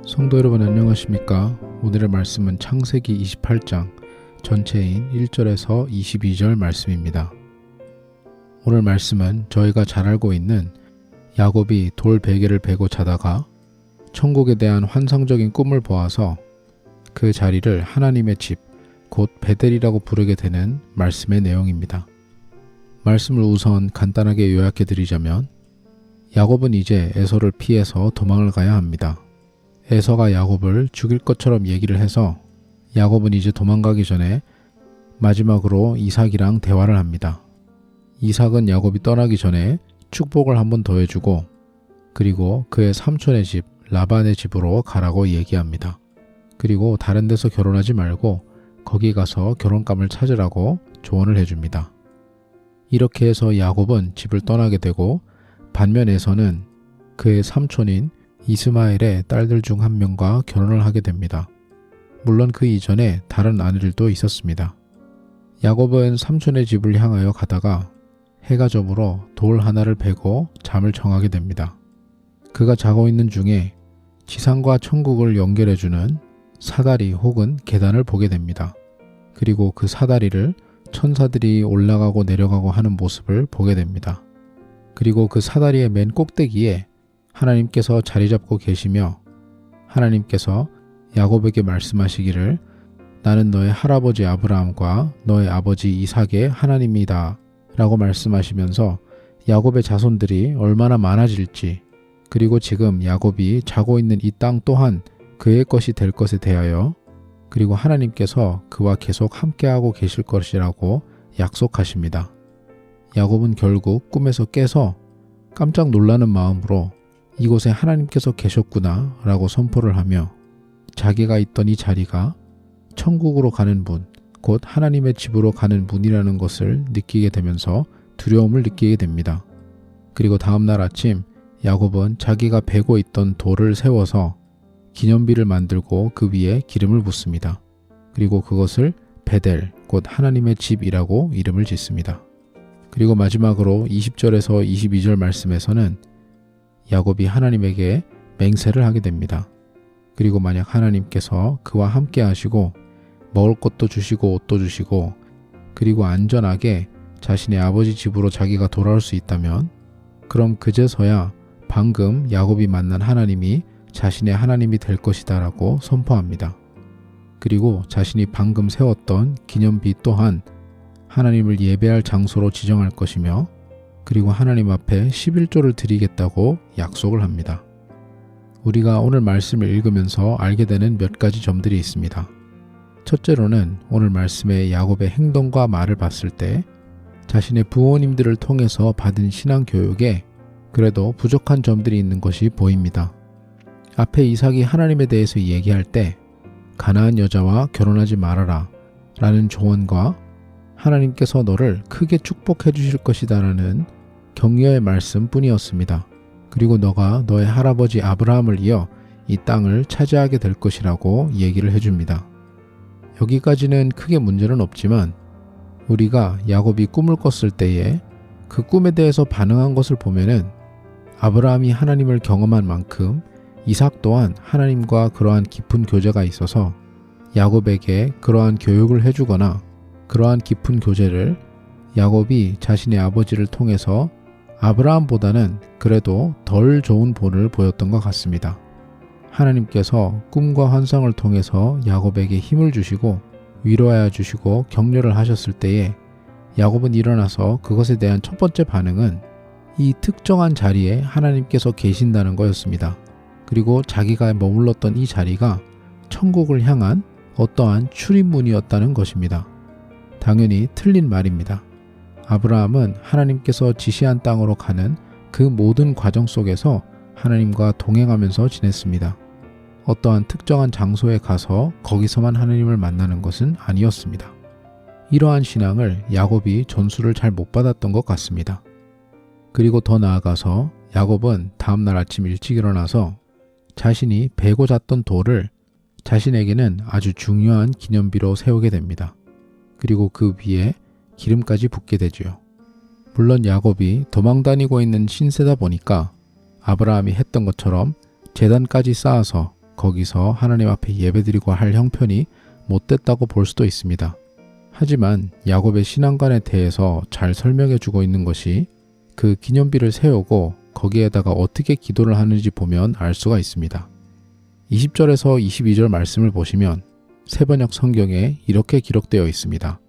성도 여러분 안녕하십니까? 오늘의 말씀은 창세기 28장 전체인 1절에서 22절 말씀입니다. 오늘 말씀은 저희가 잘 알고 있는 야곱이 돌 베개를 베고 자다가 천국에 대한 환상적인 꿈을 보아서 그 자리를 하나님의 집, 곧 베델이라고 부르게 되는 말씀의 내용입니다. 말씀을 우선 간단하게 요약해 드리자면 야곱은 이제 에서를 피해서 도망을 가야 합니다. 에서가 야곱을 죽일 것처럼 얘기를 해서 야곱은 이제 도망가기 전에 마지막으로 이삭이랑 대화를 합니다. 이삭은 야곱이 떠나기 전에 축복을 한번 더 해주고 그리고 그의 삼촌의 집 라반의 집으로 가라고 얘기합니다. 그리고 다른 데서 결혼하지 말고 거기 가서 결혼감을 찾으라고 조언을 해줍니다. 이렇게 해서 야곱은 집을 떠나게 되고 반면 에서는 그의 삼촌인 이스마엘의 딸들 중 한 명과 결혼을 하게 됩니다. 물론 그 이전에 다른 아내들도 있었습니다. 야곱은 삼촌의 집을 향하여 가다가 해가 저물어 돌 하나를 베고 잠을 청하게 됩니다. 그가 자고 있는 중에 지상과 천국을 연결해주는 사다리 혹은 계단을 보게 됩니다. 그리고 그 사다리를 천사들이 올라가고 내려가고 하는 모습을 보게 됩니다. 그리고 그 사다리의 맨 꼭대기에 하나님께서 자리 잡고 계시며 하나님께서 야곱에게 말씀하시기를 나는 너의 할아버지 아브라함과 너의 아버지 이삭의 하나님이다 라고 말씀하시면서 야곱의 자손들이 얼마나 많아질지 그리고 지금 야곱이 자고 있는 이 땅 또한 그의 것이 될 것에 대하여 그리고 하나님께서 그와 계속 함께하고 계실 것이라고 약속하십니다. 야곱은 결국 꿈에서 깨서 깜짝 놀라는 마음으로 이곳에 하나님께서 계셨구나 라고 선포를 하며 자기가 있던 이 자리가 천국으로 가는 문, 곧 하나님의 집으로 가는 문이라는 것을 느끼게 되면서 두려움을 느끼게 됩니다. 그리고 다음날 아침 야곱은 자기가 베고 있던 돌을 세워서 기념비를 만들고 그 위에 기름을 붓습니다. 그리고 그것을 베델, 곧 하나님의 집이라고 이름을 짓습니다. 그리고 마지막으로 20절에서 22절 말씀에서는 야곱이 하나님에게 맹세를 하게 됩니다. 그리고 만약 하나님께서 그와 함께 하시고 먹을 것도 주시고 옷도 주시고 그리고 안전하게 자신의 아버지 집으로 자기가 돌아올 수 있다면 그럼 그제서야 방금 야곱이 만난 하나님이 자신의 하나님이 될 것이다 라고 선포합니다. 그리고 자신이 방금 세웠던 기념비 또한 하나님을 예배할 장소로 지정할 것이며 그리고 하나님 앞에 11조를 드리겠다고 약속을 합니다. 우리가 오늘 말씀을 읽으면서 알게 되는 몇 가지 점들이 있습니다. 첫째로는 오늘 말씀의 야곱의 행동과 말을 봤을 때 자신의 부모님들을 통해서 받은 신앙 교육에 그래도 부족한 점들이 있는 것이 보입니다. 앞에 이삭이 하나님에 대해서 얘기할 때 가나안 여자와 결혼하지 말아라 라는 조언과 하나님께서 너를 크게 축복해 주실 것이다 라는 격려의 말씀뿐이었습니다. 그리고 너가 너의 할아버지 아브라함을 이어 이 땅을 차지하게 될 것이라고 얘기를 해줍니다. 여기까지는 크게 문제는 없지만 우리가 야곱이 꿈을 꿨을 때에 그 꿈에 대해서 반응한 것을 보면은 아브라함이 하나님을 경험한 만큼 이삭 또한 하나님과 그러한 깊은 교제가 있어서 야곱에게 그러한 교육을 해주거나 그러한 깊은 교제를 야곱이 자신의 아버지를 통해서 아브라함보다는 그래도 덜 좋은 본을 보였던 것 같습니다. 하나님께서 꿈과 환상을 통해서 야곱에게 힘을 주시고 위로하여 주시고 격려를 하셨을 때에 야곱은 일어나서 그것에 대한 첫 번째 반응은 이 특정한 자리에 하나님께서 계신다는 거였습니다. 그리고 자기가 머물렀던 이 자리가 천국을 향한 어떠한 출입문이었다는 것입니다. 당연히 틀린 말입니다. 아브라함은 하나님께서 지시한 땅으로 가는 그 모든 과정 속에서 하나님과 동행하면서 지냈습니다. 어떠한 특정한 장소에 가서 거기서만 하나님을 만나는 것은 아니었습니다. 이러한 신앙을 야곱이 전수를 잘 못 받았던 것 같습니다. 그리고 더 나아가서 야곱은 다음날 아침 일찍 일어나서 자신이 베고 잤던 돌을 자신에게는 아주 중요한 기념비로 세우게 됩니다. 그리고 그 위에 기름까지 붓게 되지요. 물론 야곱이 도망다니고 있는 신세다 보니까 아브라함이 했던 것처럼 제단까지 쌓아서 거기서 하나님 앞에 예배드리고 할 형편이 못됐다고 볼 수도 있습니다. 하지만 야곱의 신앙관에 대해서 잘 설명해 주고 있는 것이 그 기념비를 세우고 거기에다가 어떻게 기도를 하는지 보면 알 수가 있습니다. 20절에서 22절 말씀을 보시면 새번역 성경에 이렇게 기록되어 있습니다.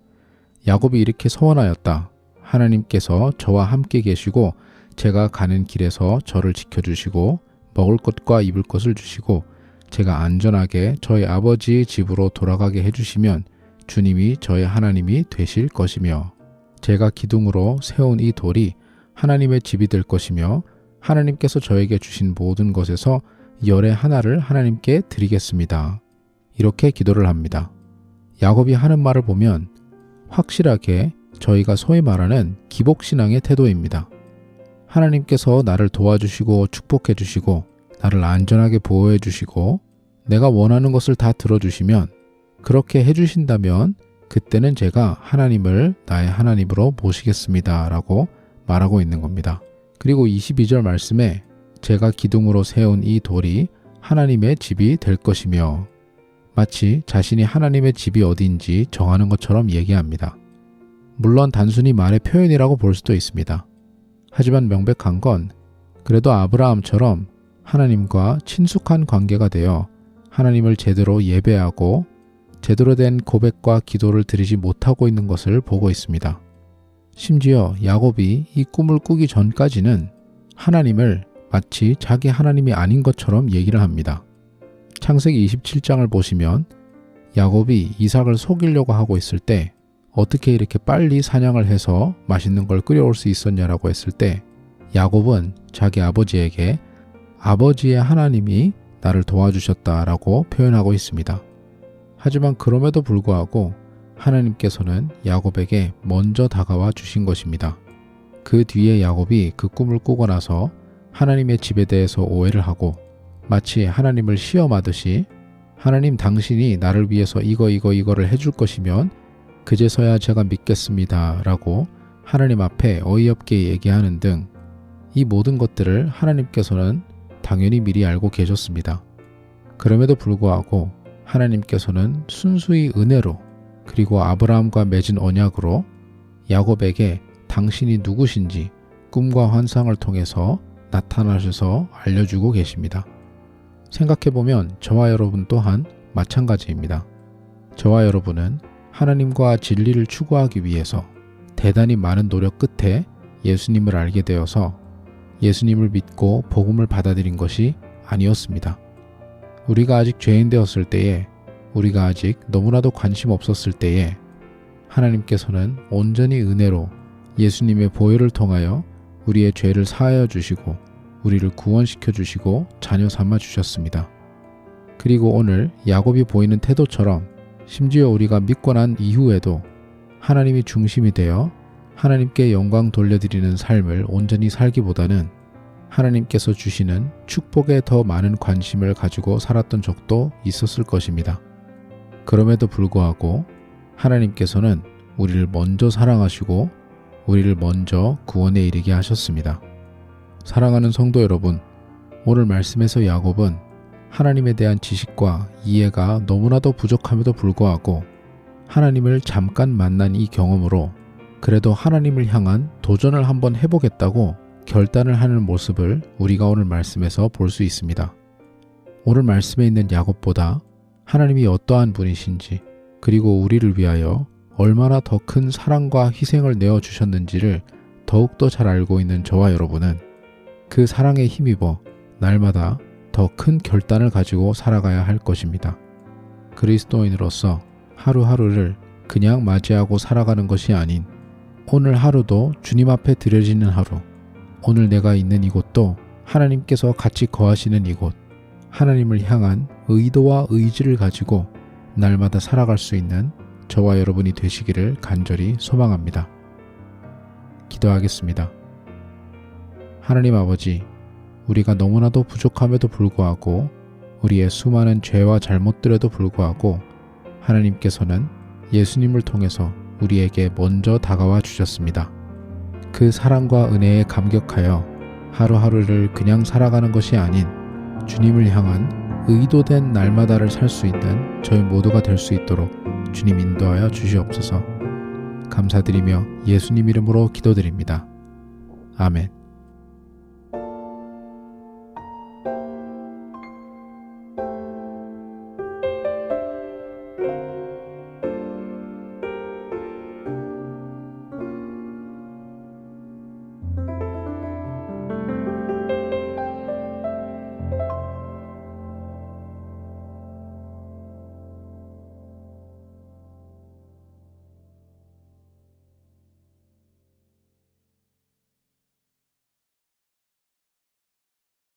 야곱이 이렇게 서원하였다. 하나님께서 저와 함께 계시고 제가 가는 길에서 저를 지켜주시고 먹을 것과 입을 것을 주시고 제가 안전하게 저희 아버지의 집으로 돌아가게 해주시면 주님이 저의 하나님이 되실 것이며 제가 기둥으로 세운 이 돌이 하나님의 집이 될 것이며 하나님께서 저에게 주신 모든 것에서 열의 하나를 하나님께 드리겠습니다. 이렇게 기도를 합니다. 야곱이 하는 말을 보면 확실하게 저희가 소위 말하는 기복신앙의 태도입니다. 하나님께서 나를 도와주시고 축복해 주시고 나를 안전하게 보호해 주시고 내가 원하는 것을 다 들어주시면 그렇게 해주신다면 그때는 제가 하나님을 나의 하나님으로 모시겠습니다 라고 말하고 있는 겁니다. 그리고 22절 말씀에 제가 기둥으로 세운 이 돌이 하나님의 집이 될 것이며 마치 자신이 하나님의 집이 어디인지 정하는 것처럼 얘기합니다. 물론 단순히 말의 표현이라고 볼 수도 있습니다. 하지만 명백한 건 그래도 아브라함처럼 하나님과 친숙한 관계가 되어 하나님을 제대로 예배하고 제대로 된 고백과 기도를 드리지 못하고 있는 것을 보고 있습니다. 심지어 야곱이 이 꿈을 꾸기 전까지는 하나님을 마치 자기 하나님이 아닌 것처럼 얘기를 합니다. 창세기 27장을 보시면 야곱이 이삭을 속이려고 하고 있을 때 어떻게 이렇게 빨리 사냥을 해서 맛있는 걸 끓여올 수 있었냐라고 했을 때 야곱은 자기 아버지에게 아버지의 하나님이 나를 도와주셨다라고 표현하고 있습니다. 하지만 그럼에도 불구하고 하나님께서는 야곱에게 먼저 다가와 주신 것입니다. 그 뒤에 야곱이 그 꿈을 꾸고 나서 하나님의 집에 대해서 오해를 하고 마치 하나님을 시험하듯이 하나님 당신이 나를 위해서 이거를 해줄 것이면 그제서야 제가 믿겠습니다 라고 하나님 앞에 어이없게 얘기하는 등 이 모든 것들을 하나님께서는 당연히 미리 알고 계셨습니다. 그럼에도 불구하고 하나님께서는 순수히 은혜로 그리고 아브라함과 맺은 언약으로 야곱에게 당신이 누구신지 꿈과 환상을 통해서 나타나셔서 알려주고 계십니다. 생각해보면 저와 여러분 또한 마찬가지입니다. 저와 여러분은 하나님과 진리를 추구하기 위해서 대단히 많은 노력 끝에 예수님을 알게 되어서 예수님을 믿고 복음을 받아들인 것이 아니었습니다. 우리가 아직 죄인 되었을 때에 우리가 아직 너무나도 관심 없었을 때에 하나님께서는 온전히 은혜로 예수님의 보혈을 통하여 우리의 죄를 사하여 주시고 우리를 구원시켜 주시고 자녀 삼아 주셨습니다. 그리고 오늘 야곱이 보이는 태도처럼 심지어 우리가 믿고 난 이후에도 하나님이 중심이 되어 하나님께 영광 돌려드리는 삶을 온전히 살기보다는 하나님께서 주시는 축복에 더 많은 관심을 가지고 살았던 적도 있었을 것입니다. 그럼에도 불구하고 하나님께서는 우리를 먼저 사랑하시고 우리를 먼저 구원에 이르게 하셨습니다. 사랑하는 성도 여러분, 오늘 말씀에서 야곱은 하나님에 대한 지식과 이해가 너무나도 부족함에도 불구하고 하나님을 잠깐 만난 이 경험으로 그래도 하나님을 향한 도전을 한번 해보겠다고 결단을 하는 모습을 우리가 오늘 말씀에서 볼 수 있습니다. 오늘 말씀에 있는 야곱보다 하나님이 어떠한 분이신지 그리고 우리를 위하여 얼마나 더 큰 사랑과 희생을 내어주셨는지를 더욱더 잘 알고 있는 저와 여러분은 그 사랑에 힘입어 날마다 더 큰 결단을 가지고 살아가야 할 것입니다. 그리스도인으로서 하루하루를 그냥 맞이하고 살아가는 것이 아닌 오늘 하루도 주님 앞에 드려지는 하루, 오늘 내가 있는 이곳도 하나님께서 같이 거하시는 이곳, 하나님을 향한 의도와 의지를 가지고 날마다 살아갈 수 있는 저와 여러분이 되시기를 간절히 소망합니다. 기도하겠습니다. 하나님 아버지, 우리가 너무나도 부족함에도 불구하고 우리의 수많은 죄와 잘못들에도 불구하고 하나님께서는 예수님을 통해서 우리에게 먼저 다가와 주셨습니다. 그 사랑과 은혜에 감격하여 하루하루를 그냥 살아가는 것이 아닌 주님을 향한 의도된 날마다를 살 수 있는 저희 모두가 될 수 있도록 주님 인도하여 주시옵소서. 감사드리며 예수님 이름으로 기도드립니다. 아멘.